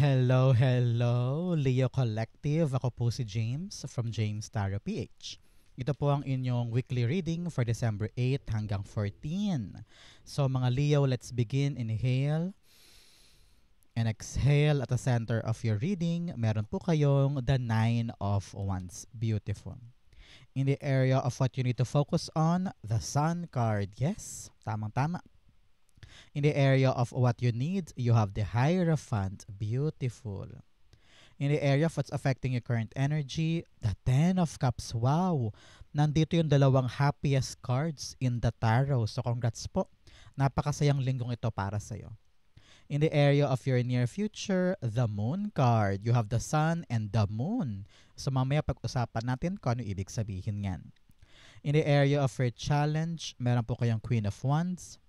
Hello, hello, Leo Collective. Ako po si James from James Tarot PH. Ito po ang inyong weekly reading for December 8 hanggang 14. So mga Leo, let's begin. Inhale and exhale. At the center of your reading, meron po kayong the Nine of Wands. Beautiful. In the area of what you need to focus on, the Sun card. Yes, tamang-tama. In the area of what you need, you have the Hierophant. Beautiful. In the area of what's affecting your current energy, the Ten of Cups. Wow! Nandito yung dalawang happiest cards in the tarot. So congrats po. Napakasayang linggong ito para sa'yo. In the area of your near future, the Moon card. You have the Sun and the Moon. So mamaya pag-usapan natin kung ano ibig sabihin yan. In the area of your challenge, meron po kayong Queen of Wands.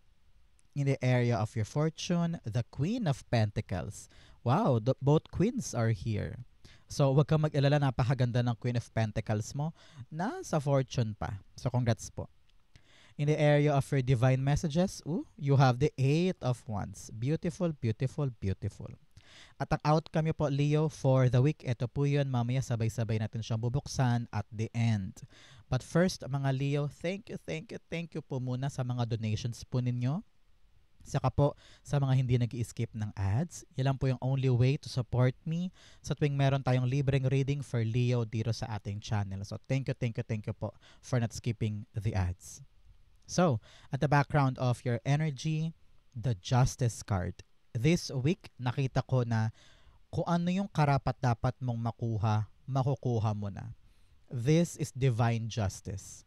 In the area of your fortune, the Queen of Pentacles. Wow, both queens are here. So, wag kang mag-alala, napakaganda ng Queen of Pentacles mo. Nasa fortune pa. So, congrats po. In the area of your divine messages, you have the Eight of Wands. Beautiful, beautiful, beautiful. At ang outcome niyo po, Leo, for the week, ito po yun. Mamaya sabay-sabay natin siyang bubuksan at the end. But first, mga Leo, thank you po muna sa mga donations po ninyo. Saka po sa mga hindi nag-i-skip ng ads, yan lang po yung only way to support me sa tuwing meron tayong libreng reading for Leo dito sa ating channel. So thank you po for not skipping the ads. So, at the background of your energy, the Justice card. This week, nakita ko na kung ano yung karapat-dapat mong makukuha mo na. This is divine justice.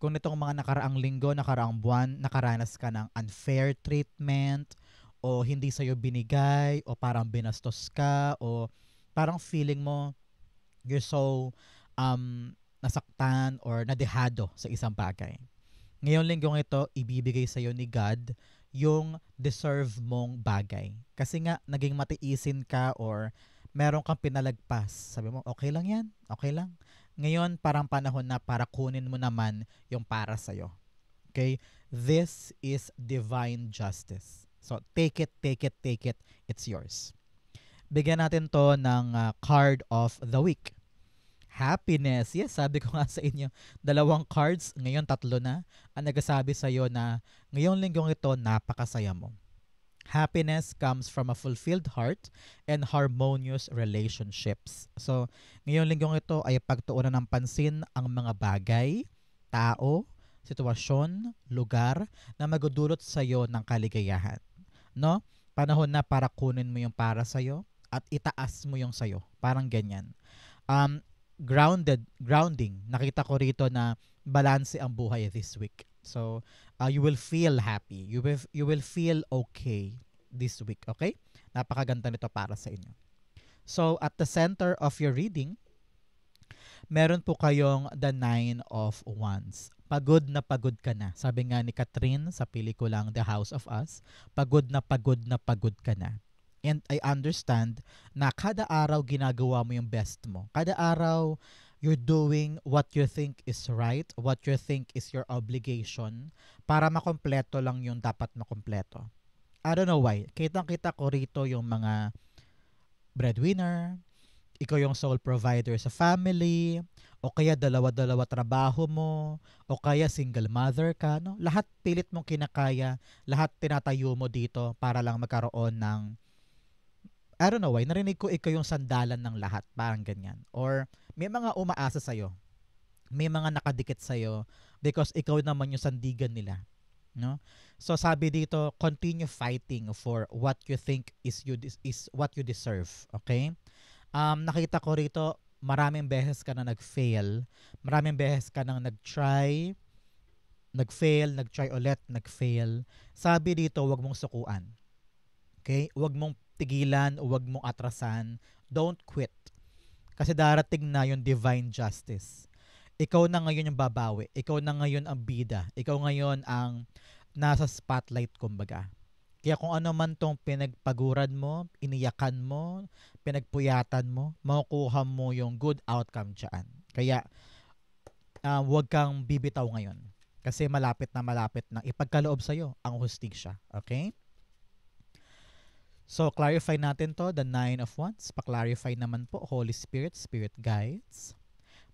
Kung nitong mga nakaraang linggo, nakaraang buwan, nakaranas ka ng unfair treatment o hindi sa'yo binigay o parang binastos ka o parang feeling mo you're so nasaktan or nadehado sa isang bagay. Ngayong linggong ito, ibibigay sa'yo ni God yung deserve mong bagay. Kasi nga, naging matiisin ka or meron kang pinalagpas. Sabi mo, okay lang yan, okay lang. Ngayon, parang panahon na para kunin mo naman yung para sa'yo. Okay? This is divine justice. So, take it. It's yours. Bigyan natin to ng card of the week. Happiness. Yes, sabi ko nga sa inyo, dalawang cards, ngayon tatlo na, ang nagsasabi sa'yo na ngayong linggong ito, napakasaya mo. Happiness comes from a fulfilled heart and harmonious relationships. So, ngayong linggong ito ay pagtuunan ng pansin ang mga bagay, tao, sitwasyon, lugar na magdudulot sa iyo ng kaligayahan. No? Panahon na para kunin mo yung para sa iyo at itaas mo yung sa iyo. Parang ganyan. Grounding. Nakita ko rito na balanse ang buhay this week. So, you will feel happy. You will feel okay this week, okay? Napakaganda nito para sa inyo. So, at the center of your reading, meron po kayong the Nine of Wands. Pagod na pagod ka na. Sabi nga ni Catherine sa pelikulang The House of Us, pagod na pagod ka na. And I understand na kada araw ginagawa mo yung best mo. Kada araw, you're doing what you think is right, what you think is your obligation para makompleto lang yung dapat makompleto. I don't know why. Kitang-kita ko rito yung mga breadwinner, ikaw yung sole provider sa family, o kaya dalawa-dalawa trabaho mo, o kaya single mother ka, no? Lahat pilit mong kinakaya, lahat tinatayo mo dito para lang magkaroon ng I don't know why, narinig ko ikaw yung sandalan ng lahat, parang ganyan. Or may mga umaasa sa'yo, may mga nakadikit sa'yo because ikaw naman yung sandigan nila. No? So sabi dito, continue fighting for what you think is what you deserve. Okay? Nakita ko rito, maraming beses ka na nag-fail, maraming beses ka nang nag-try, nag-try ulit, nag-fail. Sabi dito, wag mong sukuan. Okay? Wag mong tigilan, wag mong atrasan. Don't quit. Kasi darating na yung divine justice. Ikaw na ngayon yung babawi. Ikaw na ngayon ang bida. Ikaw ngayon ang nasa spotlight, kumbaga. Kaya kung ano man tong pinagpaguran mo, iniyakan mo, pinagpuyatan mo, makukuha mo yung good outcome dyan. Kaya huwag kang bibitaw ngayon. Kasi malapit na ipagkaloob sa'yo ang hustisya. Okay? So, clarify natin to, the Nine of Wands. Pa-clarify naman po, Holy Spirit, Spirit Guides.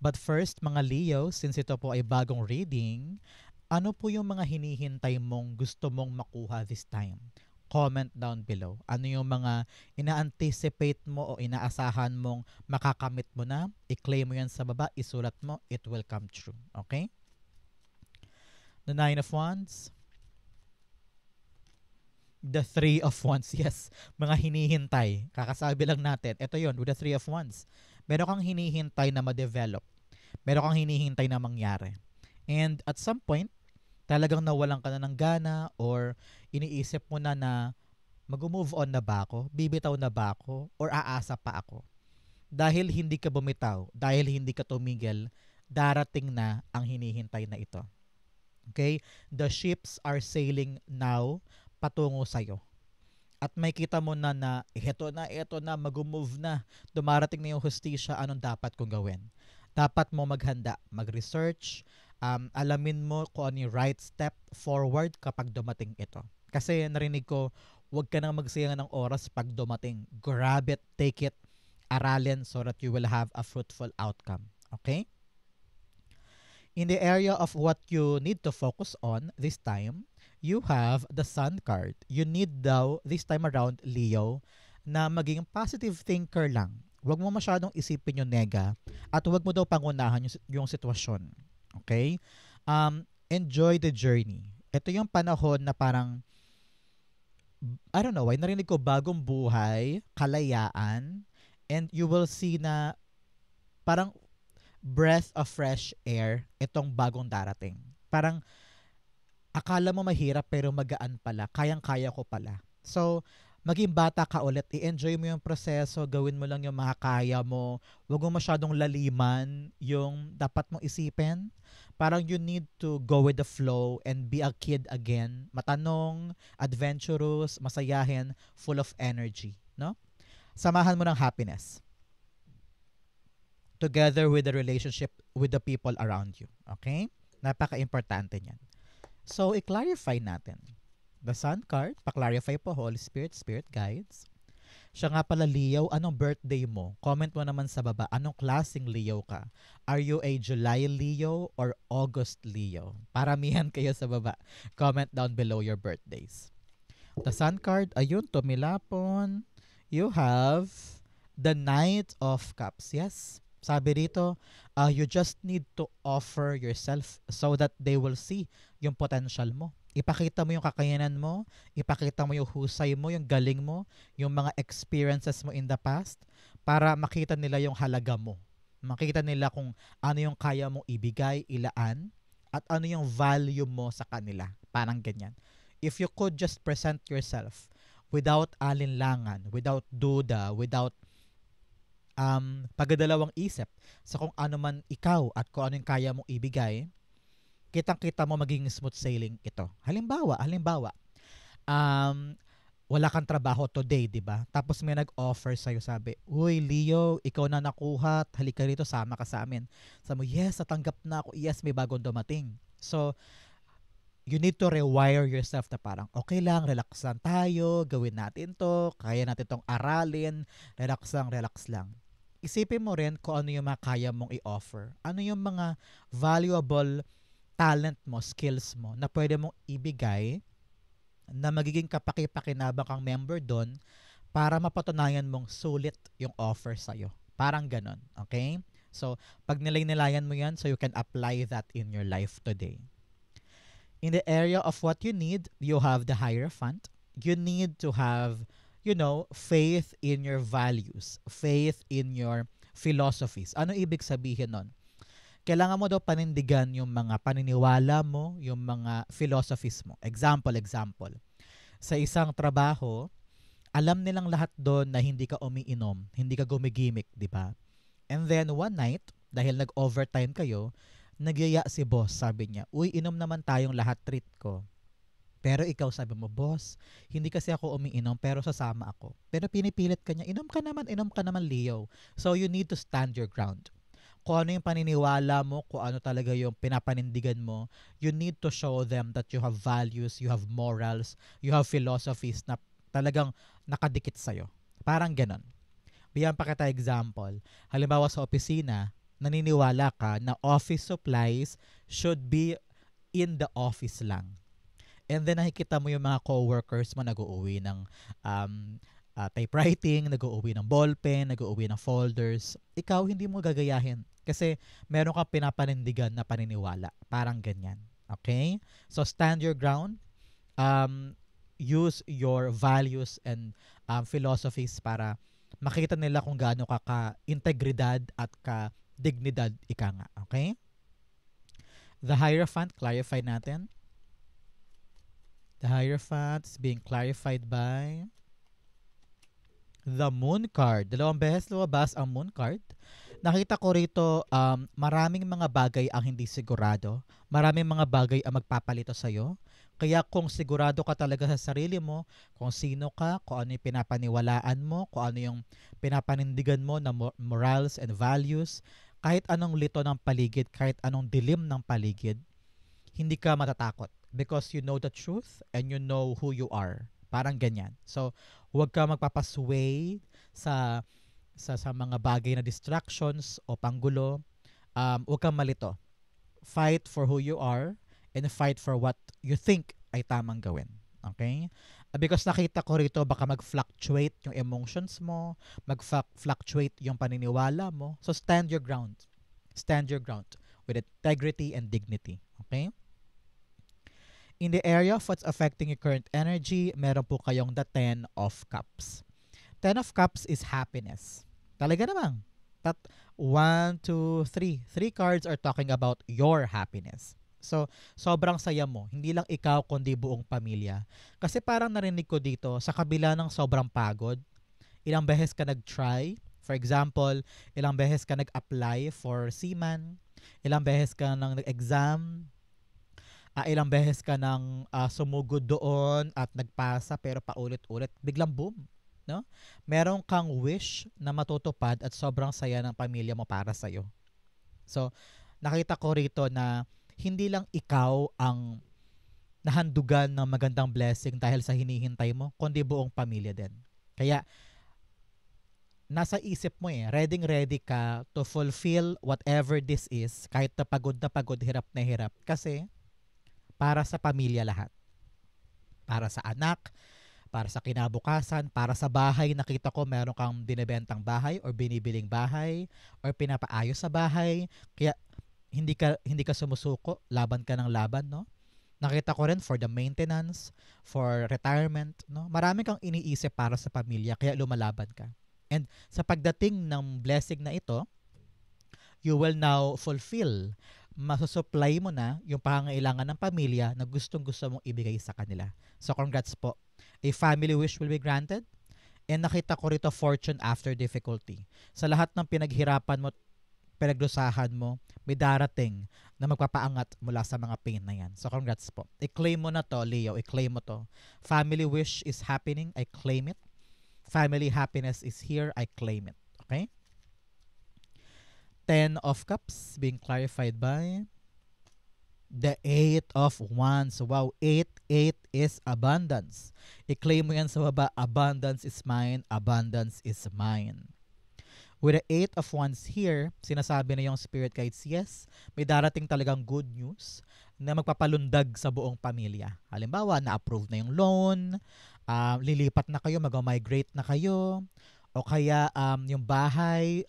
But first, mga Leo, since ito po ay bagong reading, ano po yung mga hinihintay mong gusto mong makuha this time? Comment down below. Ano yung mga ina-anticipate mo o inaasahan mong makakamit mo na? I-claim mo yan sa baba, isulat mo, it will come true. Okay? The Nine of Wands. The Three of Wands. Yes, mga hinihintay. Kakasabi lang natin. Ito yon with the Three of Wands. Meron kang hinihintay na ma-develop. Meron kang hinihintay na mangyari. And at some point, talagang nawalan ka na ng gana or iniisip mo na mag-move on na ba ako? Bibitaw na ba ako? Or aasa pa ako? Dahil hindi ka bumitaw, dahil hindi ka tumigil, darating na ang hinihintay na ito. Okay? The ships are sailing now patungo sa'yo. At may kita mo na ito na, mag-move na, dumarating na yung hustisya, anong dapat kong gawin? Dapat mo maghanda, mag-research, alamin mo kung ano yung right step forward kapag dumating ito. Kasi narinig ko, huwag ka nang magsayang ng oras pag dumating. Grab it, take it, aralin so that you will have a fruitful outcome. Okay? In the area of what you need to focus on this time, you have the Sun card. You need daw, this time around, Leo, na maging positive thinker lang. Huwag mo masyadong isipin yung nega at huwag mo daw pangunahan yung sitwasyon. Okay? Enjoy the journey. Ito yung panahon na parang, I don't know why, narinig ko bagong buhay, kalayaan, and you will see na parang breath of fresh air itong bagong darating. Parang akala mo mahirap pero magaan pala. Kayang-kaya ko pala. So, maging bata ka ulit. I-enjoy mo yung proseso. Gawin mo lang yung makakaya mo. Huwag mo masyadong laliman yung dapat mong isipin. Parang you need to go with the flow and be a kid again. Matanong, adventurous, masayahin, full of energy. No? Samahan mo ng happiness. Together with the relationship with the people around you. Okay? Napaka-importante niyan. So, i-clarify natin. The Sun card, pa-clarify po, Holy Spirit, Spirit Guides. Siya nga pala, Leo, anong birthday mo? Comment mo naman sa baba, anong klaseng Leo ka? Are you a July Leo or August Leo? Paramihan kayo sa baba. Comment down below your birthdays. The Sun card, ayun, tumilapon. You have the Knight of Cups. Yes, sabi dito, you just need to offer yourself so that they will see yung potential mo. Ipakita mo yung kakayanan mo, ipakita mo yung husay mo, yung galing mo, yung mga experiences mo in the past para makita nila yung halaga mo. Makita nila kung ano yung kaya mong ibigay, ilaan, at ano yung value mo sa kanila. Parang ganyan. If you could just present yourself without alinlangan, without duda, without pagdadalawang isip sa kung ano man ikaw at kung ano yung kaya mong ibigay, kitang-kita mo maging smooth sailing ito. Halimbawa, wala kang trabaho today, di ba? Tapos may nag-offer sa'yo, sabi, uy, Leo, ikaw na nakuha, halika rito, sama ka sa amin. Sabi mo, yes, natanggap na ako. Yes, may bagong dumating. So, you need to rewire yourself na parang, okay lang, relax lang tayo, gawin natin to, kaya natin tong aralin, relax lang. Isipin mo rin kung ano yung mga kaya mong i-offer. Ano yung mga valuable talent mo, skills mo na pwede mong ibigay na magiging kapaki-pakinabang kang member doon para mapatunayan mong sulit yung offer sa'yo. Parang ganon. Okay? So, pag nilay-nilayan mo yan, so you can apply that in your life today. In the area of what you need, you have the Hierophant. You need to have, faith in your values, faith in your philosophies. Ano ibig sabihin nun? Kailangan mo daw panindigan yung mga paniniwala mo, yung mga philosophies mo. Example. Sa isang trabaho, alam nilang lahat doon na hindi ka umiinom, hindi ka gumigimik, di ba? And then one night, dahil nag-overtime kayo, nagyaya si boss, sabi niya, uy, inom naman tayong lahat, treat ko. Pero ikaw sabi mo, boss, hindi kasi ako umiinom pero sasama ako. Pero pinipilit ka niya, inom ka naman, Leo. So you need to stand your ground. Kung ano yung paniniwala mo, kung ano talaga yung pinapanindigan mo, you need to show them that you have values, you have morals, you have philosophies na talagang nakadikit sa'yo. Parang ganon. Bigyan pa kita example. Halimbawa sa opisina, naniniwala ka na office supplies should be in the office lang. And then nakikita mo yung mga coworkers mo nag-uuwi ng um, typewriting, nag-uuwi ng ballpen, nag-uuwi ng folders. Ikaw hindi mo gagayahin kasi meron kang pinapanindigan na paniniwala. Parang ganyan. Okay? So stand your ground. Use your values and philosophies para makita nila kung gaano ka ka-integridad at ka-dignidad ika nga. Okay? The Hierophant, clarify natin. The Hierophant is being clarified by the Moon card. Dalawang beses lumabas ang Moon card. Nakita ko rito, maraming mga bagay ang hindi sigurado. Maraming mga bagay ang magpapalito sa'yo. Kaya kung sigurado ka talaga sa sarili mo, kung sino ka, kung ano yung pinapaniwalaan mo, kung ano yung pinapanindigan mo na morals and values, kahit anong lito ng paligid, kahit anong dilim ng paligid, hindi ka matatakot because you know the truth and you know who you are. Parang ganyan. So, huwag ka magpapasway sa mga bagay na distractions o panggulo. Huwag kang malito. Fight for who you are and fight for what you think ay tamang gawin. Okay? Because nakita ko rito, baka mag-fluctuate yung emotions mo, mag-fluctuate yung paniniwala mo. So, stand your ground. Stand your ground with integrity and dignity. Okay? In the area of what's affecting your current energy, meron po kayong the 10 of Cups. 10 of Cups is happiness. Talaga namang. 1, 2, 3. 3 cards are talking about your happiness. So, sobrang saya mo. Hindi lang ikaw, kundi buong pamilya. Kasi parang narinig ko dito, sa kabila ng sobrang pagod, ilang beses ka nag-try. For example, ilang beses ka nag-apply for seaman. Ilang beses ka nang nag-exam. Ilang beses ka nang sumugod doon at nagpasa pero paulit-ulit. Biglang boom. No? Meron kang wish na matutupad at sobrang saya ng pamilya mo para sa'yo. So, nakita ko rito na hindi lang ikaw ang nahandugan ng magandang blessing dahil sa hinihintay mo, kundi buong pamilya din. Kaya, nasa isip mo ready ka to fulfill whatever this is, kahit na pagod, hirap na hirap. Kasi, para sa pamilya lahat. Para sa anak, para sa kinabukasan, para sa bahay. Nakita ko meron kang binibentang bahay or binibiling bahay or pinapaayos sa bahay. Kaya hindi ka sumusuko, laban ka ng laban, no? Nakita ko rin for the maintenance, for retirement, no? Marami kang iniisip para sa pamilya kaya lumalaban ka. And sa pagdating ng blessing na ito, you will now fulfill, masusupply mo na yung pangangailangan ng pamilya na gustong-gusto mong ibigay sa kanila. So congrats po. A family wish will be granted. And nakita ko rito fortune after difficulty. Sa lahat ng pinaghirapan mo, pinagdusahan mo, may darating na magpapaangat mula sa mga pain na yan. So congrats po. I-claim mo na to, Leo. I-claim mo to. Family wish is happening. I claim it. Family happiness is here. I claim it. Okay? 10 of Cups being clarified by the 8 of Wands. Wow, 8 is abundance. I-claim mo yan sa baba, abundance is mine, abundance is mine. With the 8 of Wands here, sinasabi na yung spirit guides, yes, may darating talagang good news na magpapalundag sa buong pamilya. Halimbawa, na-approve na yung loan, lilipat na kayo, mag-migrate na kayo, o kaya yung bahay,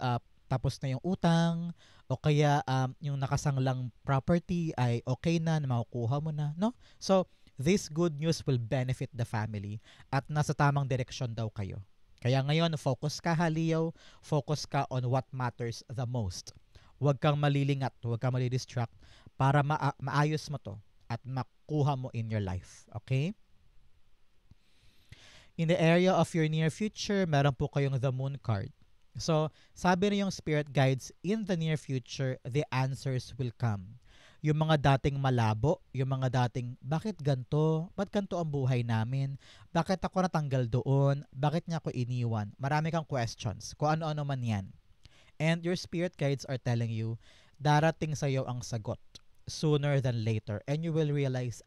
tapos na yung utang, o kaya yung nakasanglang property ay okay na makukuha mo na, no? So, this good news will benefit the family at nasa tamang direksyon daw kayo. Kaya ngayon, focus ka, Leo. Focus ka on what matters the most. Huwag kang malilingat, huwag kang malidistract para maayos mo to at makuha mo in your life. Okay? In the area of your near future, meron po kayong the Moon card. So, sabi na yung spirit guides, in the near future, the answers will come. Yung mga dating malabo, yung mga dating, bakit ganto? Ba't ganto ang buhay namin? Bakit ako natanggal doon? Bakit niya ako iniwan? Marami kang questions, kung ano-ano man yan. And your spirit guides are telling you, darating sa'yo ang sagot sooner than later. And you will realize,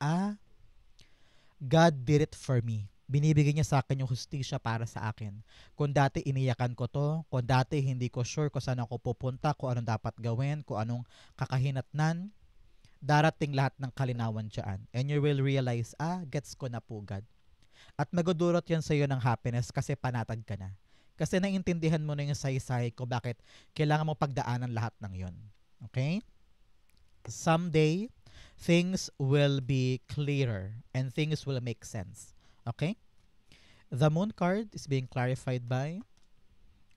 God did it for me. Binibigay niya sa akin yung hustisya para sa akin. Kung dati iniyakan ko to, kung dati hindi ko sure kung saan ako pupunta, kung anong dapat gawin, kung anong kakahinatnan, darating lahat ng kalinawan dyan. And you will realize, gets ko na po God. At magdudulot yan sa iyo ng happiness kasi panatag ka na. Kasi naiintindihan mo na yung saysay ko bakit kailangan mo pagdaanan lahat ng yon. Okay? Someday, things will be clearer and things will make sense. Okay? The moon card is being clarified by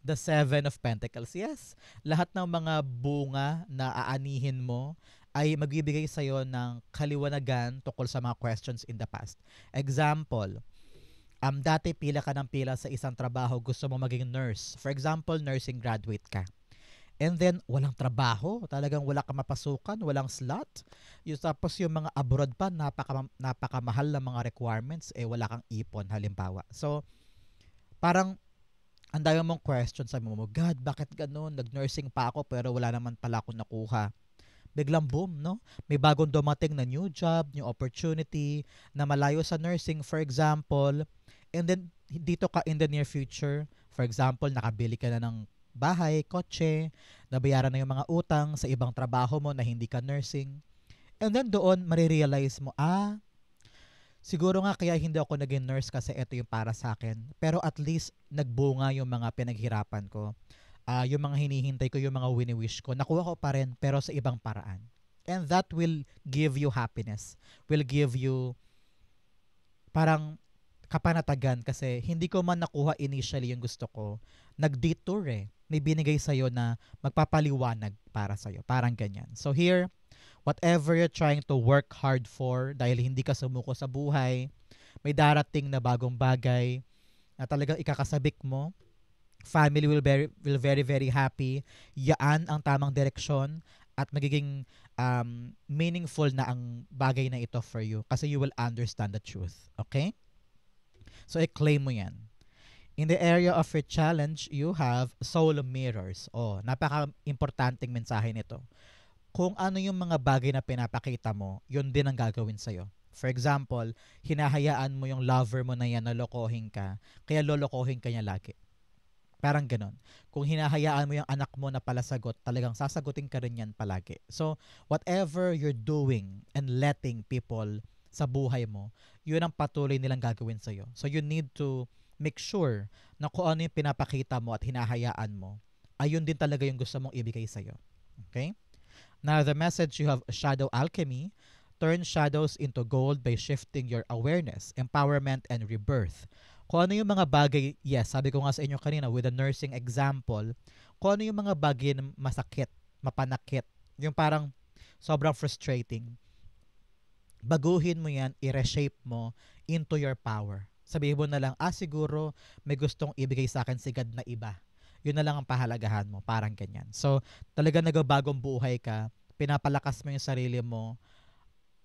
the Seven of Pentacles. Yes, lahat ng mga bunga na aanihin mo ay magbibigay sa'yo ng kaliwanagan tungkol sa mga questions in the past. Example, dati pila ka ng pila sa isang trabaho, gusto mo maging nurse. For example, nursing graduate ka. And then, walang trabaho. Talagang wala ka mapasukan, walang slot. Tapos yung mga abroad pa, napakamahal na mga requirements, wala kang ipon, halimbawa. So, parang, ang dami mong questions, sabi mo, God, bakit ganun? Nag-nursing pa ako, pero wala naman pala akong nakuha. Biglang boom, no? May bagong dumating na new job, new opportunity, na malayo sa nursing, for example. And then, dito ka in the near future, for example, nakabili ka na ng bahay, kotse, nabayaran na yung mga utang sa ibang trabaho mo na hindi ka nursing. And then doon, marirealize mo, siguro nga kaya hindi ako naging nurse kasi ito yung para sa akin. Pero at least, nagbunga yung mga pinaghirapan ko. Yung mga hinihintay ko, yung mga wini-wish ko, nakuha ko pa rin, pero sa ibang paraan. And that will give you happiness. Will give you parang kapanatagan kasi hindi ko man nakuha initially yung gusto ko. Nag-detour May binigay sa'yo na magpapaliwanag para sa'yo. Parang ganyan. So here, whatever you're trying to work hard for dahil hindi ka sumuko sa buhay, may darating na bagong bagay na talagang ikakasabik mo. Family will very, very happy. Yaan ang tamang direksyon at magiging meaningful na ang bagay na ito for you kasi you will understand the truth. Okay? So, i-claim mo yan. In the area of your challenge, you have soul mirrors. Napaka-importanting mensahe nito. Kung ano yung mga bagay na pinapakita mo, yun din ang gagawin sa'yo. For example, hinahayaan mo yung lover mo na yan na lokohin ka, kaya lolokohin ka niya lagi. Parang ganon. Kung hinahayaan mo yung anak mo na palasagot, talagang sasagutin ka rin yan palagi. So, whatever you're doing and letting people sa buhay mo, yun ang patuloy nilang gagawin sa'yo. So, you need to make sure na kung ano yung pinapakita mo at hinahayaan mo, ayun din talaga yung gusto mong ibigay sa'yo. Okay? Now, the message you have shadow alchemy, turn shadows into gold by shifting your awareness, empowerment, and rebirth. Kung ano yung mga bagay, yes, sabi ko nga sa inyo kanina with the nursing example, kung ano yung mga bagay na masakit, mapanakit, yung parang sobrang frustrating, baguhin mo yan, i-reshape mo into your power. Sabihin mo na lang, siguro may gustong ibigay sa akin si God na iba. Yun na lang ang pahalagahan mo, parang ganyan. So, talaga nagbabagong buhay ka, pinapalakas mo yung sarili mo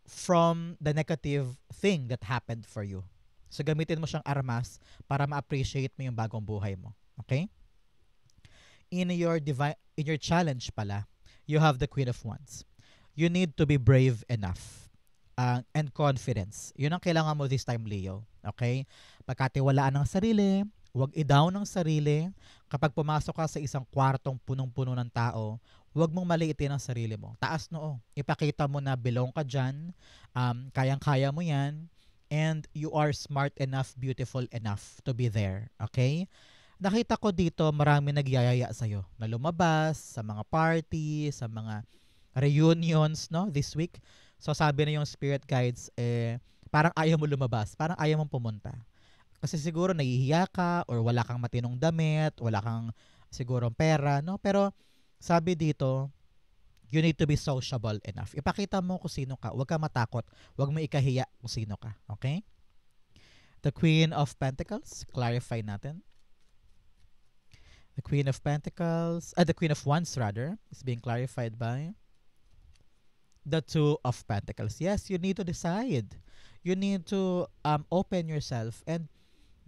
from the negative thing that happened for you. So, gamitin mo siyang armas para ma-appreciate mo yung bagong buhay mo. Okay? In your challenge pala, you have the Queen of Wands. You need to be brave enough and confidence. Yun ang kailangan mo this time, Leo. Okay? Pagkatiwalaan ng sarili, huwag i-down ng sarili. Kapag pumasok ka sa isang kwartong punong-puno ng tao, huwag mong maliitin ang sarili mo. Taas noo. Ipakita mo na belong ka dyan, kayang-kaya mo yan, and you are smart enough, beautiful enough to be there. Okay? Nakita ko dito marami nagyayaya sa'yo na lumabas sa mga party, sa mga reunions, no, this week. So sabi na yung spirit guides, parang ayaw mo lumabas, parang ayaw mong pumunta. Kasi siguro nahihiya ka or wala kang matinong damit, wala kang siguro pera, no? Pero sabi dito, you need to be sociable enough. Ipakita mo kung sino ka, huwag ka matakot, huwag mo ikahiya kung sino ka, okay? The Queen of Pentacles, clarify natin. The Queen of Pentacles, the Queen of Wands rather, is being clarified by the Two of Pentacles. Yes, you need to decide. You need to open yourself and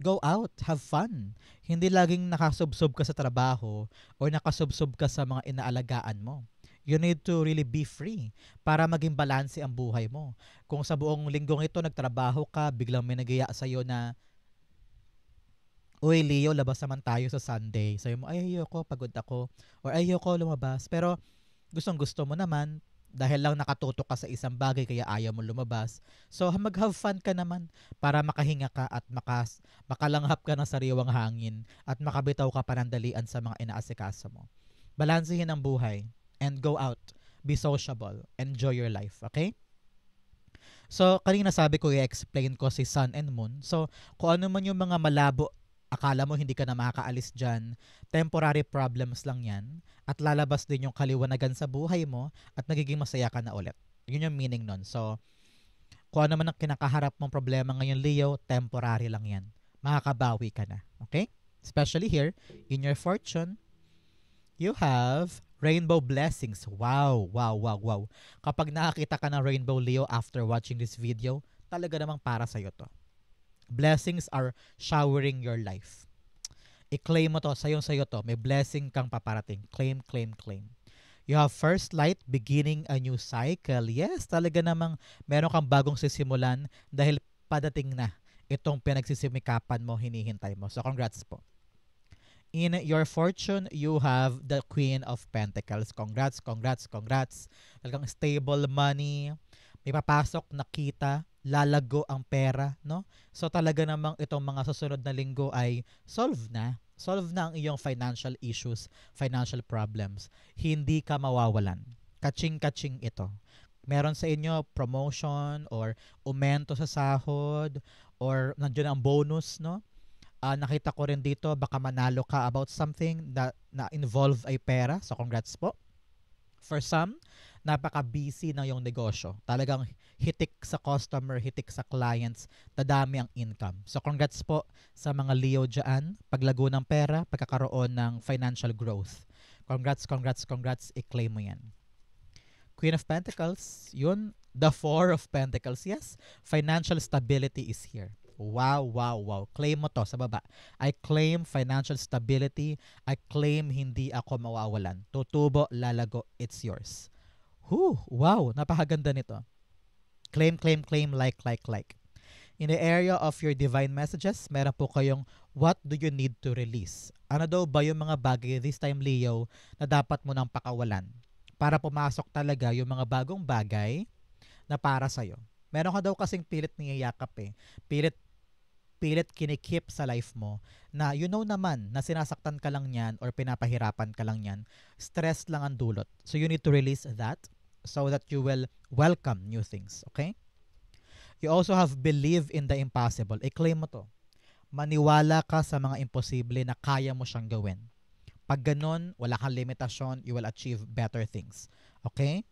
go out, have fun. Hindi laging nakasubsob ka sa trabaho or nakasubsob ka sa mga inaalagaan mo. You need to really be free para maging balanse ang buhay mo. Kung sa buong linggong ito nagtrabaho ka, biglang may nagaya sa'yo na Uy, Leo, labas naman tayo sa Sunday. Sabi mo, ay, ayoko, pagod ako. Or ay, ayoko lumabas. Pero gustong-gusto mo naman dahil lang nakatutok ka sa isang bagay kaya ayaw mo lumabas. So, mag-have fun ka naman para makahinga ka at makalanghap ka ng sariwang hangin at makabitaw ka panandalian sa mga inaasikaso mo. Balansehin ang buhay and go out. Be sociable. Enjoy your life. Okay? So, kanina sabi ko, i-explain ko si Sun and Moon. So, kung ano man yung mga malabo, akala mo hindi ka na makakaalis dyan, temporary problems lang yan, at lalabas din yung kaliwanagan sa buhay mo, at nagiging masaya ka na ulit. Yun yung meaning nun. So, kung ano man ang kinakaharap mong problema ngayon, Leo, temporary lang yan. Makakabawi ka na. Okay? Especially here, in your fortune, you have rainbow blessings. Wow, wow, wow, wow. Kapag nakakita ka ng rainbow, Leo, after watching this video, talaga namang para sa'yo to. Blessings are showering your life. I-claim mo to, sayong-sayo to. May blessing kang paparating. Claim, claim, claim. You have first light, beginning a new cycle. Yes, talaga namang meron kang bagong sisimulan dahil padating na itong pinagsisimikapan mo, hinihintay mo. So, congrats po. In your fortune, you have the Queen of Pentacles. Congrats, congrats, congrats. Talagang stable money. May papasok na kita, lalago ang pera, no? So talaga namang itong mga susunod na linggo ay solve na. Solve na ang iyong financial issues, financial problems. Hindi ka mawawalan. Kaching-kaching ito. Meron sa inyo promotion or aumento sa sahod or nandiyan ang bonus, no? Nakita ko rin dito, baka manalo ka about something na involve ay pera. So, congrats po. For some, napaka-busy ng yung negosyo. Talagang hitik sa customer, hitik sa clients, dadami ang income. So, congrats po sa mga Leo dyan. Paglago ng pera, pagkakaroon ng financial growth. Congrats, congrats, congrats. I-claim mo yan. Queen of Pentacles, yun. The Four of Pentacles, yes. Financial stability is here. Wow, wow, wow. Claim mo to sa baba. I claim financial stability. I claim hindi ako mawawalan. Tutubo, lalago, it's yours. Wow, napakaganda nito. Claim, claim, claim, like, like, like. In the area of your divine messages, meron po kayong what do you need to release? Ano daw ba yung mga bagay this time, Leo, na dapat mo nang pakawalan? Para pumasok talaga yung mga bagong bagay na para sa'yo. Meron ka daw kasing pilit niyayakap eh. Pilit kinikip sa life mo na you know naman na sinasaktan ka lang yan or pinapahirapan ka lang yan. Stress lang ang dulot. So you need to release that so that you will welcome new things. Okay? You also have believe in the impossible. I-claim mo to. Maniwala ka sa mga imposible na kaya mo siyang gawin. Pag ganun, wala kang limitasyon, you will achieve better things. Okay?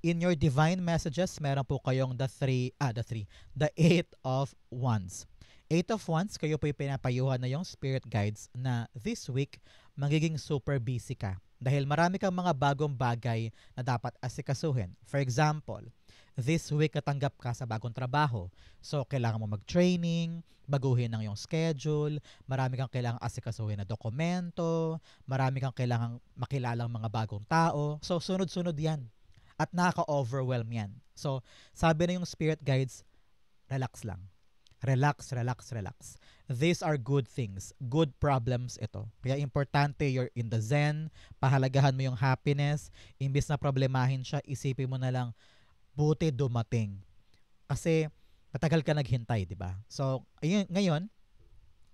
In your divine messages, meron po kayong the Eight of Wands. Eight of Wands, kayo po pinapayuhan na yung spirit guides na this week, magiging super busy ka. Dahil marami kang mga bagong bagay na dapat asikasuhin. For example, this week natanggap ka sa bagong trabaho. So, kailangan mo mag-training, baguhin ang iyong schedule, marami kang kailangang asikasuhin na dokumento, marami kang kailangang makilalang mga bagong tao. So, sunod-sunod yan. At nakaka-overwhelm yan. So, sabi na yung spirit guides, relax lang. Relax, relax, relax. These are good things. Good problems ito. Kaya importante you're in the zen, pahalagahan mo yung happiness, imbis na problemahin siya, isipin mo na lang, buti dumating. Kasi, matagal ka naghintay, di ba? So, ngayon,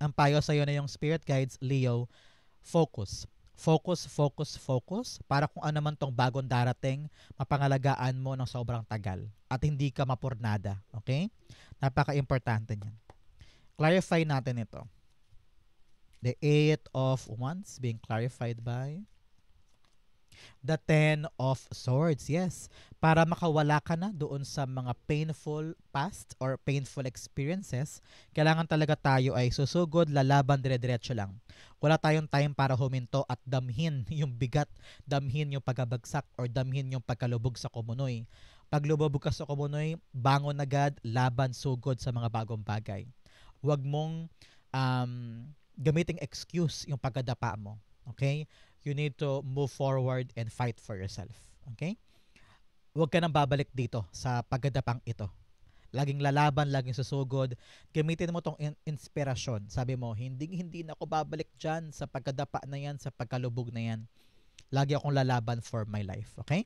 ang payo sa'yo na yung spirit guides, Leo, focus. Focus, focus, focus para kung ano man tong bagong darating, mapangalagaan mo ng sobrang tagal at hindi ka mapurnada. Okay? Napaka-importante niyan. Clarify natin ito. The Eight of Wands being clarified by the Ten of Swords. Yes. Para makawala ka na doon sa mga painful past or painful experiences, kailangan talaga tayo ay susugod, lalaban, dire-diretso lang. Wala tayong time para huminto at damhin yung bigat, damhin yung pagkabagsak or damhin yung pagkalubog sa kumunoy. Pag lumubog ka sa kumunoy, bangon agad, laban, sugod sa mga bagong bagay. Huwag mong gamiting excuse yung pagkadapa mo. Okay? You need to move forward and fight for yourself. Okay? Huwag ka nang babalik dito sa pagkadapang ito. Laging lalaban, laging susugod. Gamitin mo tong inspirasyon. Sabi mo, hindi na ako babalik dyan sa pagkadapa na yan, sa pagkalubog na yan. Lagi akong lalaban for my life. Okay?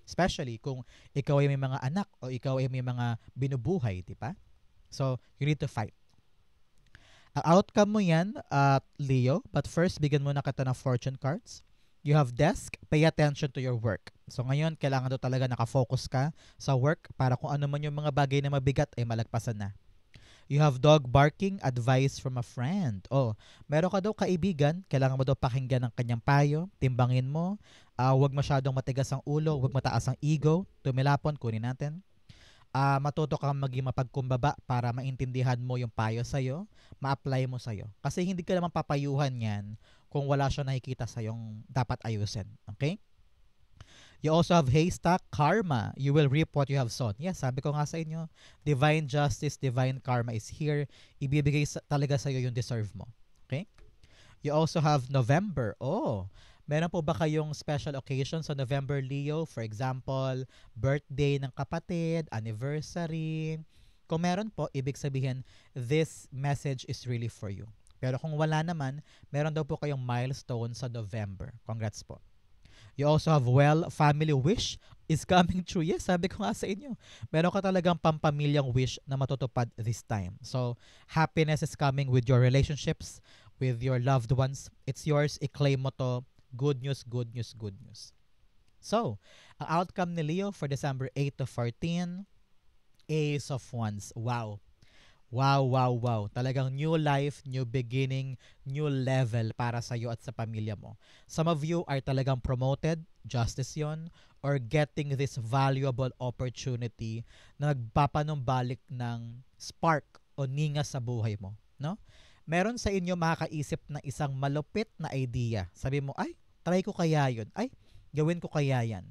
Especially kung ikaw ay may mga anak o ikaw ay may mga binubuhay, di ba? So, you need to fight. Ang outcome mo yan, Leo. But first, bigyan mo na kita ng fortune cards. You have desk, pay attention to your work. So ngayon, kailangan daw talaga nakafocus ka sa work para kung ano man yung mga bagay na mabigat ay malagpasan na. You have dog barking, advice from a friend. Oh, meron ka daw kaibigan, kailangan mo daw pakinggan ng kanyang payo, timbangin mo, huwag masyadong matigas ang ulo, huwag mataas ang ego, tumilapon, kunin natin. Matuto kang maging mapagkumbaba para maintindihan mo yung payo sa'yo, ma-apply mo sa'yo. Kasi hindi ka naman papayuhan yan kung wala siya nakikita sa yung dapat ayusin. Okay? You also have haystack, karma. You will reap what you have sown. Yes, sabi ko nga sa inyo, divine justice, divine karma is here. Ibibigay talaga sa iyo yung deserve mo. Okay? You also have November. Oh, meron po ba kayong special occasion sa November, Leo? For example, birthday ng kapatid, anniversary. Kung meron po, ibig sabihin, this message is really for you. Pero kung wala naman, meron daw po kayong milestone sa November. Congrats po. You also have family wish is coming true. Yes, sabi ko nga sa inyo. Meron ka talagang pampamilyang wish na matutupad this time. So, happiness is coming with your relationships, with your loved ones. It's yours. I-claim mo to. Good news, good news, good news. So, ang outcome ni Leo for December 8 to 14, Ace of Wands. Wow. Wow, wow, wow. Talagang new life, new beginning, new level para sa iyo at sa pamilya mo. Some of you are talagang promoted, justice yon, or getting this valuable opportunity na nagpapanumbalik ng spark o ninga sa buhay mo. No? Meron sa inyo makakaisip na isang malupit na idea. Sabi mo, ay, try ko kaya yun. Ay, gawin ko kaya yan.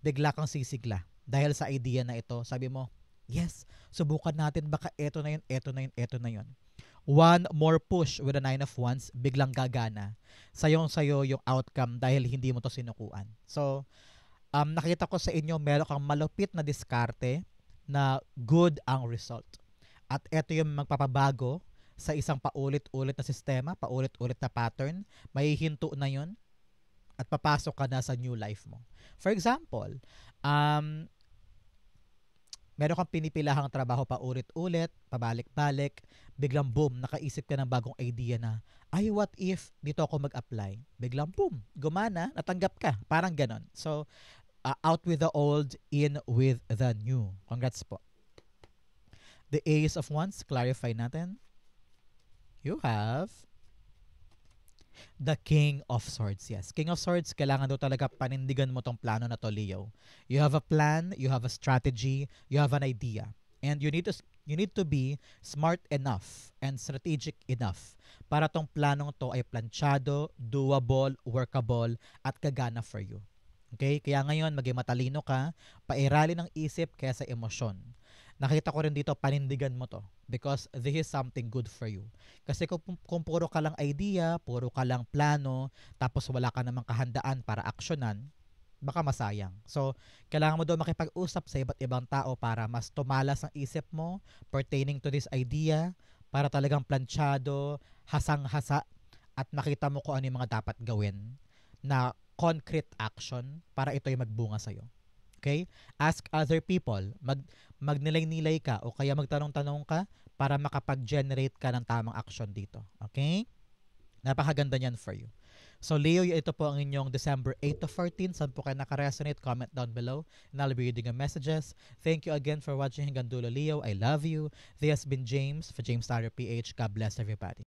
Bigla kang sisigla. Dahil sa idea na ito, sabi mo, yes, subukan natin, baka eto na yun, eto na yun, eto na yun. One more push with the 9 of Wands, biglang gagana. Sayong-sayo yung outcome dahil hindi mo to sinukuan. So, nakita ko sa inyo, meron kang malupit na diskarte na good ang result. At eto yung magpapabago sa isang paulit-ulit na sistema, paulit-ulit na pattern, may hinto na yun at papasok ka na sa new life mo. For example, meron kang pinipilahang trabaho pa ulit-ulit, pabalik-balik, biglang boom, nakaisip ka ng bagong idea na, ay, what if dito ako mag-apply? Biglang boom, gumana, natanggap ka. Parang ganon. So, out with the old, in with the new. Congrats po. The Ace of Wands, clarify natin. You have the King of Swords. Yes, King of Swords, kailangan daw talaga panindigan mo tong plano na to, Leo. You have a plan, you have a strategy, you have an idea. And you need to be smart enough and strategic enough para tong planong to ay planchado, doable, workable, at kagana for you. Okay? Kaya ngayon, maging matalino ka, pairali ng isip kaysa emosyon. Nakita ko rin dito, panindigan mo to because this is something good for you. Kasi kung puro ka lang idea, puro ka lang plano, tapos wala ka namang kahandaan para aksyonan, baka masayang. So, kailangan mo daw makipag-usap sa iba't ibang tao para mas tumalas ang isip mo pertaining to this idea, para talagang planchado, hasang-hasa, at makita mo kung ano yung mga dapat gawin na concrete action para ito ay magbunga sa'yo. Okay? Ask other people. Magnilay-nilay ka o kaya magtanong-tanong ka para makapag-generate ka ng tamang action dito. Okay? Napakaganda niyan for you. So, Leo, ito po ang inyong December 8 to 14. Saan po kayo nakaresonate? Comment down below and I'll be reading your messages. Thank you again for watching hanggang dulo, Leo. I love you. This has been James for James Starter PH. God bless everybody.